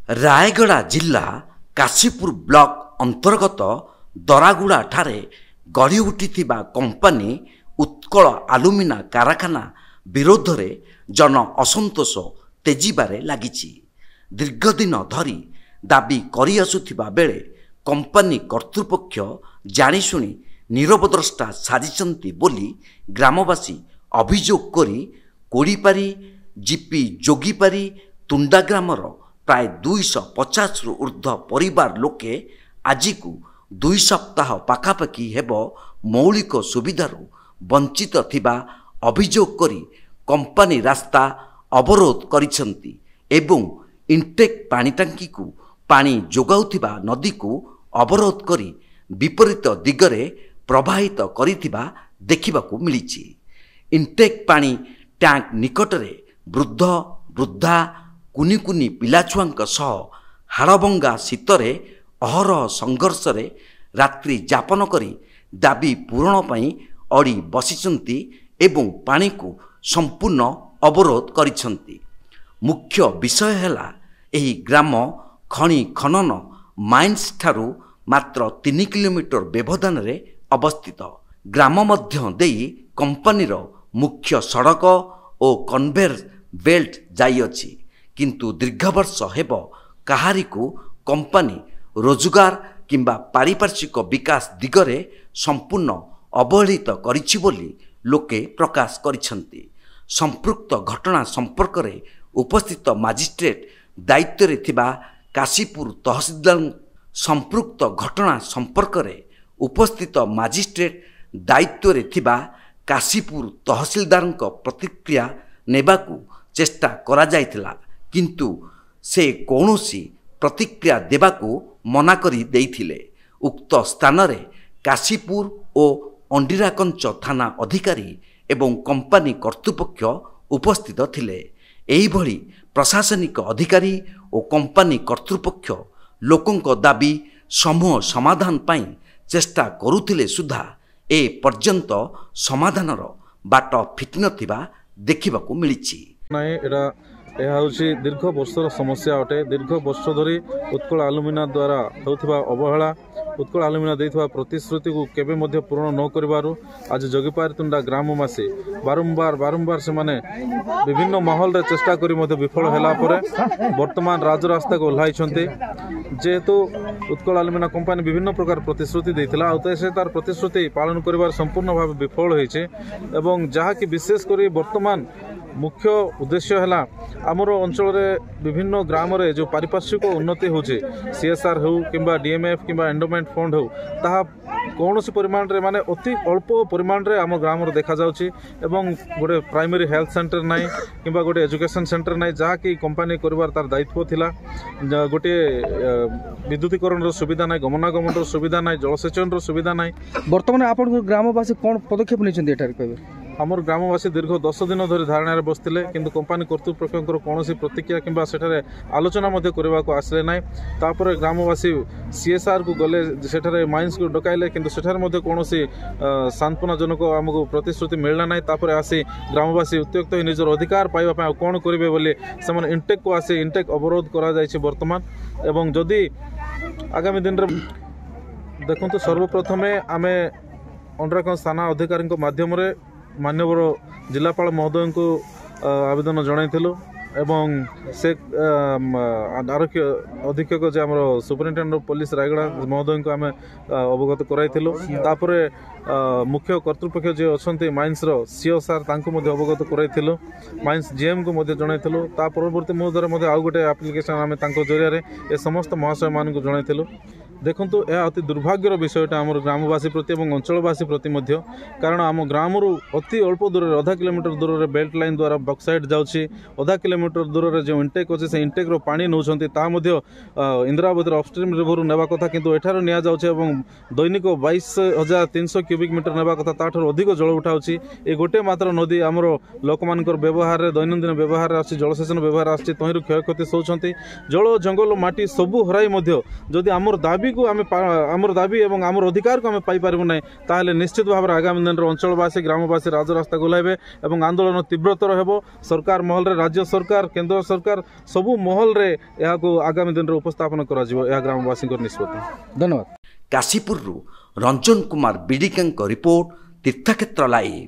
रायगड़ा जिला काशीपुर ब्लॉक अंतर्गत दरागुड़ा ठारे गढ़ी उठिथिबा कंपानी उत्कल आलुमिना कारखाना विरोध रे जन असंतोष तेजिबारे लागिछि। दीर्घ दिन धरी दाबी करि आसुथिबा बेले कंपानी कर्तृपक्ष जानिशुणी नीरवद्रष्टा साजिचंती बोली ग्रामवासी अभियोग करी कोड़ीपारी जीपी जोगीपारी तुंडा ग्रामर प्राय 250 रु ऊर्ध्व परिवार लोके आज को 2 सप्ताह पाखापाखि हेब मौलिक सुविधारू वंचित थिबा अभियोग करी कंपानी रास्ता अवरोध करिसंती एवं इंटेक पानी टांकी को पानी जोगाउथिबा नदी को अवरोध करी विपरीत दिगरे प्रवाहित करिथिबा देखिबाकू मिलिछि। इंटेक पानी टैंक निकटरे वृद्ध वृद्धा कुनी कुनी पिलाछुआंक सह हाड़भंगा शीतरे अहरह संघर्ष रे रात्रि जापन करी दाबी पूरण पई अड़ी बसिचंती एवं पानी को संपूर्ण अवरोध करिसंती। मुख्य विषय हैला एही ग्राम खनि खनन माइन्स ठारू मात्र 3 किलोमीटर व्यवधान रे अवस्थित। ग्राम मध्य देई कंपानीर मुख्य सड़क और कन्वेयर बेल्ट जाइअछि, किंतु दीर्घ वर्ष हेब काहारी को कंपानी रोजगार किंबा पारिपार्श्विक विकास दिगरे संपूर्ण अवहेलित करिछि बोली लोके प्रकाश करिसंती। संपृक्त घटना संपर्क रे उपस्थित मजिस्ट्रेट दायित्व रे थिबा काशीपुर तहसीलदार संपृक्त घटना संपर्क रे उपस्थित मजिस्ट्रेट दायित्व रे थिबा काशीपुर तहसीलदार प्रतिक्रिया नेबाकू चेष्टा करा जायतिला, किंतु से कौनसी प्रतिक्रिया देबाकू मना करी देइथिले। उक्त स्थान रे काशीपुर और अंडिराकंच थाना अधिकारी एवं कंपानी कर्तृपक्ष उपस्थित थिले। एही भली प्रशासनिक अधिकारी और कंपानी कर्तृपक्ष लोकंक दाबी समूह समाधान पाई चेष्टा करुथिले सुधा ए पर्यंत समाधानर बाट फिटी नथिबा देखिबाकू मिलिछि। दीर्घ वर्षर समस्या अटे। दीर्घ वर्ष धरी उत्कल आलुमिना द्वारा होउथिबा अवहेला, उत्कल आलुमिना देइथिबा प्रतिश्रुति को केबे मध्य पूर्ण न करिबारु आज जोगीपारी तुंडा ग्रामवासी बारंबार से माने विभिन्न माहौल रे चेष्टा करी मध्य विफल होला परे वर्तमान राजरास्ता को ओह्लाइछन्ते। जेहेतु उत्कल आलुमिना कंपानी विभिन्न प्रकार प्रतिश्रुति देइथिला आ से तार प्रतिश्रुति पालन करिबार संपूर्ण भाव विफल होइछे एवं जहा कि विशेष करी वर्तमान मुख्य उद्देश्य है आमर अंचल विभिन्न ग्राम रे जो पारिपार्श्विक उन्नति होचे सीएसआर हो किंबा डीएमएफ किंबा एंडोमेंट फंड हो ताहा कौन परिमाण रे माने अति अल्प परिमाण रे आम ग्राम रे देखा जाउची एवं गोटे प्राइमरी हेल्थ सेंटर नाई किंबा गोटे एजुकेशन सेंटर नाई जहा कि कंपानी करबार तार दायित्व थिला। गोटे विद्युतीकरण रो सुविधा नाई, गमनागमन रो सुविधा नाई, जलसेचन रो सुविधा नाई। वर्तमान आपण ग्रामवासी कोन पदक्षेप निछन्ती एठार कहबे? आमर ग्रामवासी दीर्घ 10 दिन धरी धारणा बसते किंतु कंपानी कर्तृपक्षर कौन प्रतिक्रिया किंबा सेठारे आलोचना मध्य करने को आसले ना। तापर ग्रामवासी सीएसआर को गले सेठारे माइन्स को डकाइले किंतु सेठारे मध्य कौन सांत्वनाजनक आमको प्रतिश्रुति मिलना ना। तापर आसी ग्रामवासी उत्त्यक्त हो निजर अधिकार पाइबा कौन करेंगे बोले से इंटेक को आसी इंटेक अवरोध करा जायछि वर्तमान। एवं जदि आगामी दिन देखु सर्वप्रथमे आमे अंडराकंच थाना अधिकारी माध्यम मान्यवर जिलापाल महोदय को आवेदन जनइथिलु एवं से आरक्षी अधीक्षक जे आम सुपरिटेडेंट ऑफ पुलिस रायगड़ा महोदय को आम अवगत कराइथिलु। तापर मुख्य कर्तृपक्ष जे अछंती माइन्स रो सीओ सार तांको मध्ये अवगत कराइथिलु, माइन्स जीएम को मध्ये जनइथिलु। ता परवर्ती मुहूर्त मध्ये आउ गोटे एप्लिकेशन आम तांको जरिया रे ए समस्त महाशय मान को जनइथिलु। देखंतु यह अति दुर्भाग्यर विषयटा आम ग्रामवासी प्रति और अंचलवासी प्रति मध्य, कारण आम ग्राम अति अल्प दूर आधा किलोमीटर दूर रे बेल्ट लाइन द्वारा बक्साइड जाउछि। आधा किलोमीटर दूर रे जो इंटेक अछि से इंटेक रो पानी नउछन्ति ता मध्य इंदिरावती अपस्ट्रीम रिवर नेबा कथा किंतु एठार निया जाउछि एवं दैनिक 22,300 क्यूबिक मीटर नेबा कथा ताठर अधिक जल उठाउछि। ए गोटे मात्र नदी आमर लोकमानकर व्यवहार रे दैनंदिन व्यवहार आछि, जलसेचन व्यवहार आछि, तहिरु क्षयक्षति सोउछन्ति। जल जंगल माटी सबु हराई मध्य जदि आमर दाबी दाबी को आमर दाबी एवं आमर अधिकार को आम पाइपारू ना ताहले निश्चित भाव में आगामी दिन अंचलवासी ग्रामवासी राजरास्ता गोलाइबे और आंदोलन तीव्रतर हेबो। सरकार महल रे राज्य सरकार केंद्र सरकार सबु महल रे यह आगामी दिन उपस्थापन करा जिवो यह ग्रामवासी निष्पत्ति। धन्यवाद। काशीपुर रंजन कुमार बिडिका रिपोर्ट तीर्थक्षेत्र लाइव।